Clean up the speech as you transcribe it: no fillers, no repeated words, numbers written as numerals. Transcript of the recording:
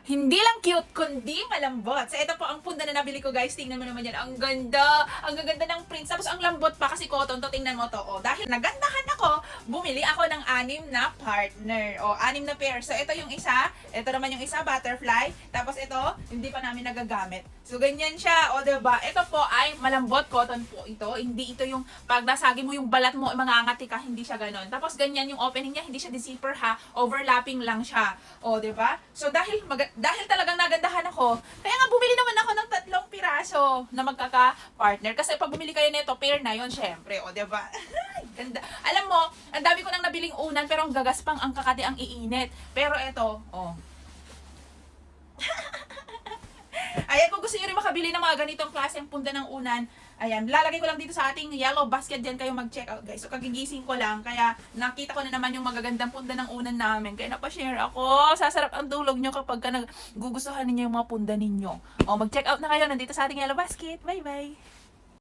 Hindi lang cute, kundi malambot. So, ito po ang punda na nabili ko, guys. Tingnan mo naman yan. Ang ganda. Ang gaganda ng print. Tapos, ang lambot pa kasi cotton to. Tingnan mo to. O, dahil nagandahan ako, bumili ako ng 6 na partner. O, 6 na pair. So, ito yung isa. Ito naman yung isa, butterfly. Tapos, ito, hindi pa namin nagagamit. So, ganyan siya. O, diba? Ito po ay malambot cotton po ito. Hindi ito yung pag nasagi mo yung balat mo, mangangati ka, hindi siya ganon. Tapos, ganyan yung opening niya. Hindi siya zipper ha. Overlapping lang siya. O, diba? So, dahil talagang nagandahan ako, kaya nga bumili naman ako ng 3 piraso na magkaka-partner. Kasi pag bumili kayo nito, pair na yon syempre. O, diba? Ganda. Alam mo, ang dami ko nang nabiling unan, pero ang gagaspang ang kakati ang iinit. Pero eto, oh. Ayan, kung gusto nyo rin makabili ng mga ganitong klaseng punda ng unan, ayan, lalagay ko lang dito sa ating yellow basket dyan kayo mag-check out, guys. So, kagigising ko lang, kaya nakita ko na naman yung magagandang punda ng unan namin. Kaya napashare ako. Sasarap ang tulog nyo kapag ka nagugustuhan ninyo yung mga punda ninyo. O, mag-check out na kayo. Nandito sa ating yellow basket. Bye-bye!